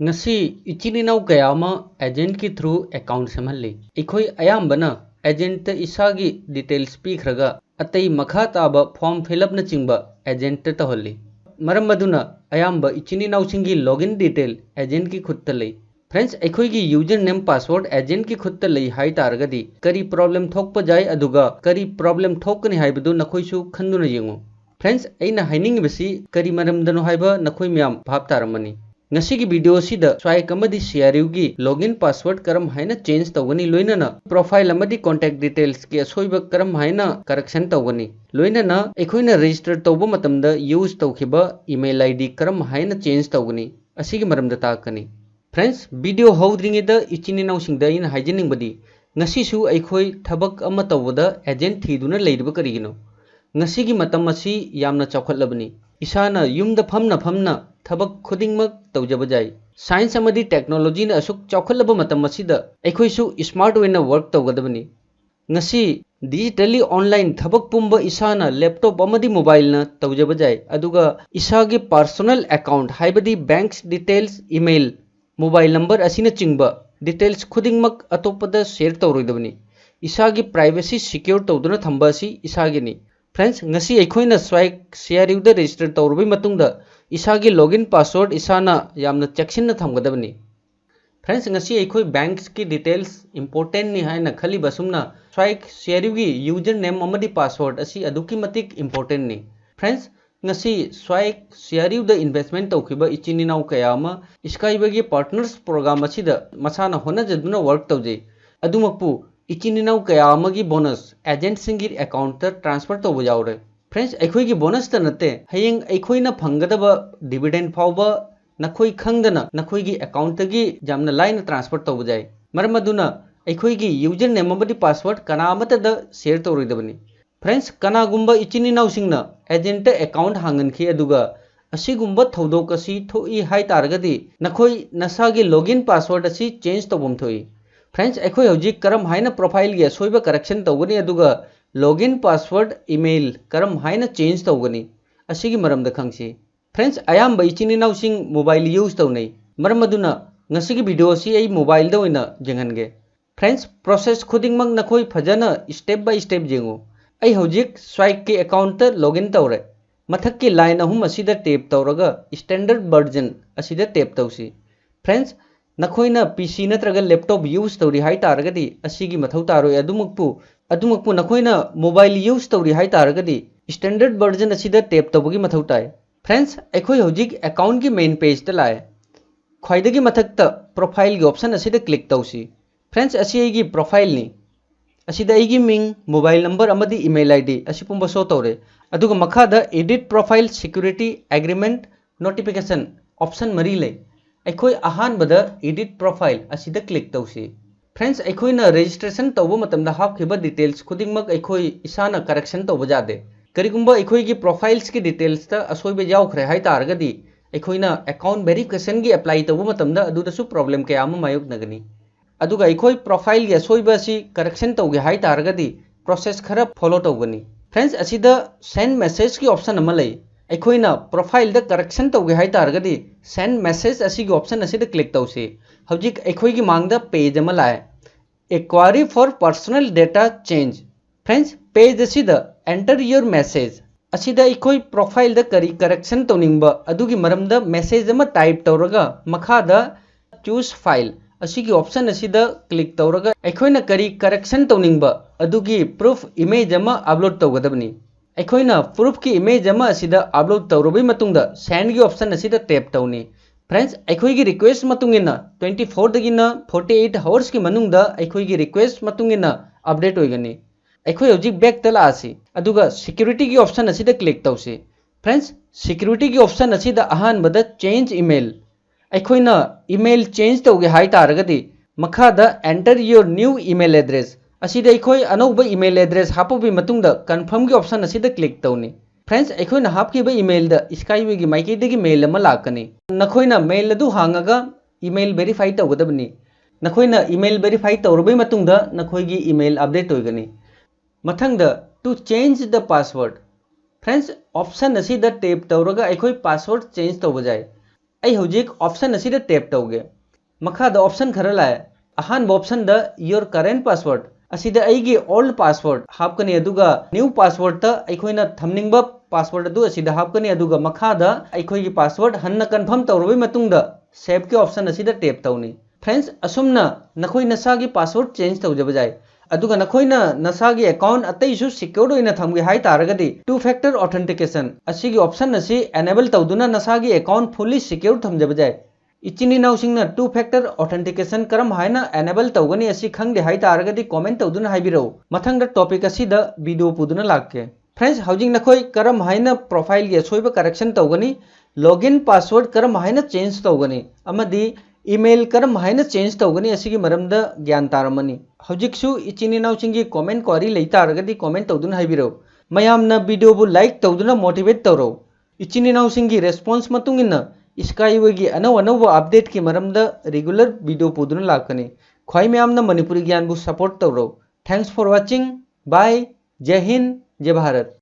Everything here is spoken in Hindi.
ngasi ichininau kaya ama agent ki through account samhalli ikhoi ayambana agent ta isagi details pikhraga atei makha taba form fill up na chingba agent ta tawhalli maram maduna ayamba ichininau singi login detail agent ki khutta lei friends ekhoi gi user name password agent ki khutta lei hai targadi kari problem thokpa jai aduga kari problem thokani haibadu nakhoi su khanduna yengu friends aina haining basi kari maram danu haiba nakhoi myam bhab taramani ngasi की वीडियो सिदा स्वाई कमदी CRU की लॉगिन पासवर्ड करम हाइना चेंज तौगनी लोइनना प्रोफाइल अमदी कांटेक्ट डिटेल्स की असोइब करम हाइना करेक्शन तौगनी लोइनना एखोइना रजिस्टर तौब मतमदा यूज तौखिबा ईमेल आईडी करम हाइना चेंज तौगनी असिगी मरमदा ताकनी फ्रेंड्स वीडियो हौद्रिङेदा इचिनिनाउसिंगदा इन हाइजनिंगबदी ngasisu एखोइ थबक अमा तौबदा एजेंट थीदुना लेइदबा करिगिनो ngasiगी मतम असि यामना चौखटलबनी इसाना युमदा फमना फमना थबक खुदिंगमक तौजब जाय साइंस अमदी टेक्नोलॉजी न असुक चौखटलब मतम असिदा एखोइसु स्मार्ट वेना वर्क तौगदबनी ngasi digitally online थबक पुंब इसाना लैपटॉप अमदी मोबाइल न तौजब जाय अदुगा इसागी पर्सनल अकाउंट हाइबदी banks details email mobile number असिना चिंगबा डिटेल्स खुदिंगमक अतोपदा शेयर तौरोइदबनी इसागी प्राइवेसी सिक्योर तौदुना थंबा असि इसागिनी फ्रेंड्स ngasi एखोइना स्वाइक CRU दा रजिस्टर तौरबई मतुंगदा इसागी लॉगिन पासवर्ड इसाना यामना चेक्सिन थमगदबनी फ्रेंड्स ngasi एखोइ बैंक्स की डिटेल्स इंपोर्टेंट नि हाइना खली बसुमना स्वाइक CRU की यूजर नेम अमदी पासवर्ड असि अदुकी मतिक इंपोर्टेंट नि फ्रेंड्स ngasi स्वाइक CRU दा इन्वेस्टमेंट तौखिबा इचिनिनाउ कयामा स्काइबगी पार्टनर्स प्रोग्राम असिदा मसाना होनजदुना वर्क तौजे अदुमकपु इचिनिनाउ कयामगी बोनस एजेंट सिंगी अकाउंट ता ट्रांसफर तौब यावरे फ्रेंड्स एखोइगी बोनस ता नते हयेंग एखोइना फंगदबा डिविडेंड फावबा नखोइ खंगदना नखोइगी अकाउंट तगी जामना लाइन ट्रांसफर तौब जाय मरमदुना एखोइगी यूजर नेम अमदी पासवर्ड कनामतदा शेयर तौरोइदबनी फ्रेंड्स कनागुंबा इचिनिनाउ सिंगना एजेंट अकाउंट हांगनखि अदुगा असिगुंबा थौदोक असि थोई हाइ तारगदी नखोइ नसागी लॉगिन पासवर्ड असि चेंज तौबम थोई फ्रेंड्स एखोइ हौजिक करम हाइना प्रोफाइल गे सोइबा करेक्शन तौगनी अदुगा लॉगिन पासवर्ड ईमेल करम हाइना चेंज तौगनी असिगी मरमदा खंगसी फ्रेंड्स अयाम इचिनिनाउ सिंग मोबाइल यूज तौनै मरमदुना ngasiगी वीडियो असि आई मोबाइल दा ओइना जेंगनगे फ्रेंड्स प्रोसेस खुदिंगमक नखोइ फजना स्टेप बाय स्टेप जेंगो आई हौजिक स्वाइक के अकाउंट ता लॉगिन तौरे मथक की लाइन अहुम असिदा टेप तौरगा स्टैंडर्ड वर्जन असिदा टेप तौसी फ्रेंड्स नखोइना PC नत्रगा लैपटॉप यूज तौरी हाइ तारगदी असिगी मथौ तारोय अदुमकपु नखोइना मोबाइल यूज तौरी हाइ तारगदी स्टैंडर्ड वर्जन असिदा टेप तौबगी मथौ ताय फ्रेंड्स एखोइ हौजिक अकाउंट की मेन पेज ता लाए ख्वाइदगी मथकता प्रोफाइल की ऑप्शन असिदा क्लिक तौसी फ्रेंड्स असि एगी प्रोफाइल नि असिदा एगी मिंग मोबाइल नंबर अमदी ईमेल आईडी असि पुंबा शो तौरे अदुगा मखादा edit profile security agreement notification option मरी ले एखोइ अहानबदा एडिट प्रोफाइल असिदा क्लिक तौसी फ्रेंड्स एखोइना रजिस्ट्रेशन तौबा मतमदा हापखिबा डिटेल्स खुदिंगमक एखोइ इसाना करेक्शन तौबा जादे करिगुंबा एखोइगी प्रोफाइल्स की डिटेल्स ता असोइबे यावखरे हाइ तारगदी एखोइना अकाउंट वेरिफिकेशन की अप्लाई तौबा मतमदा अदुदसु प्रॉब्लम कया अमा मायोकनगनी अदुगा एखोइ प्रोफाइल की असोइबा असि करेक्शन तौगे हाइ तारगदी प्रोसेस खरा फॉलो तौगनी फ्रेंड्स असिदा सेंड मैसेज की ऑप्शन अमा लई एखोइना प्रोफाइल दा करेक्शन तौगे हाइ तारगदी सेंड मैसेज असिगी ऑप्शन असिदा क्लिक तौसी हौजिक एखोइगी मांगदा पेज अमा लाए a query for personal data change friends page असिदा एंटर योर मैसेज असिदा एखोइ प्रोफाइल दा करी करेक्शन तौनिंगबा अदुगी मरमदा मैसेज अमा टाइप तौरगा मखादा चूज फाइल असिगी ऑप्शन असिदा क्लिक तौरगा एखोइना करी करेक्शन तौनिंगबा अदुगी प्रूफ इमेज अमा अपलोड तौगदबनी एखोइना प्रूफ की इमेज अमा असिदा अपलोड तौरबई मतुंगदा सेंड की ऑप्शन असिदा टैप तौनी फ्रेंड्स एखोइगी रिक्वेस्ट मतुंगिना 24 दगिना 48 आवर्स की मनुंगदा एखोइगी रिक्वेस्ट मतुंगिना अपडेट होइगनी एखोइ हौजिक बैक तला आसी अदुगा सिक्योरिटी की ऑप्शन असिदा क्लिक तौसी फ्रेंड्स सिक्योरिटी की ऑप्शन असिदा अहानबदा चेंज ईमेल एखोइना ईमेल चेंज तौगे हाइ तारगदी मखादा enter your new email address असिदा एखोइ अनौबा ईमेल एड्रेस हापबी मतुंगदा कंफर्म की ऑप्शन असिदा क्लिक तौनी फ्रेंड्स एखोइना हापखिबा ईमेल दा स्काइवेगी माइकेदगी मेल अमा लाकनी नखोइना मेल अदु हांगागा ईमेल वेरीफाई तौगदबनी नखोइना ईमेल वेरीफाई तौरबई मतुंगदा नखोइगी ईमेल अपडेट होइगनी मथंगदा to change the password friends option असिदा टैप तौरगा एखोइ पासवर्ड चेंज तौब जाय आई हौजिक ऑप्शन असिदा टैप तौगे मखादा ऑप्शन खरा लाए अहानबा option the your current password असिदा अइगी ओल्ड पासवर्ड हापकनी अदुगा न्यू पासवर्ड ता अइखोइना थमनिंगबा पासवर्ड अदु असिदा हापकनी अदुगा मखादा अइखोइगी पासवर्ड हन्ना कन्फर्म तौरबई मतुंगदा सेव के ऑप्शन असिदा टैप तौनी फ्रेंड्स असुमना नखोइ नसागी पासवर्ड चेंज तौजब जाय अदुगा नखोइना नसागी अकाउंट अतैसु सिक्योर्ड ओइना थमगे हाइ तारगदी टू फैक्टर ऑथेंटिकेशन असिगी ऑप्शन असी एनेबल तौदुना नसागी अकाउंट फुल्ली सिक्योर्ड थमजब जाय इचिनी नाउसिंगना टू फैक्टर ऑथेंटिकेशन करम हाइना एनेबल तौगनी असी खंगदे हाइ तारगदी कमेंट तौदुना हाइबिरो मथंगदा टॉपिक असिदा वीडियो पुदुना लाके फ्रेंड्स हाउजिंग नखोइ करम हाइना प्रोफाइल गे सोइबा करेक्शन तौगनी लॉगिन पासवर्ड करम हाइना चेंज तौगनी अमदी ईमेल करम हाइना चेंज तौगनी असिगी मरमदा ज्ञान तारमनी हौजिकसु इचिनी नाउसिंगी कमेंट क्वारी लेतारगदी कमेंट तौदुना हाइबिरो मयामना वीडियो बु लाइक तौदुना मोटिवेट तौरो इचिनी नाउसिंगी रेस्पॉन्स मतुंगिना स्काईवेगी अनौ अनौबा अपडेट की मरमदा रेगुलर वीडियो पुदुना लाकनी ख्वाई मयामना मणिपुरी ज्ञान बु सपोर्ट तौरो थैंक्स फॉर वाचिंग बाय जय हिंद जय भारत।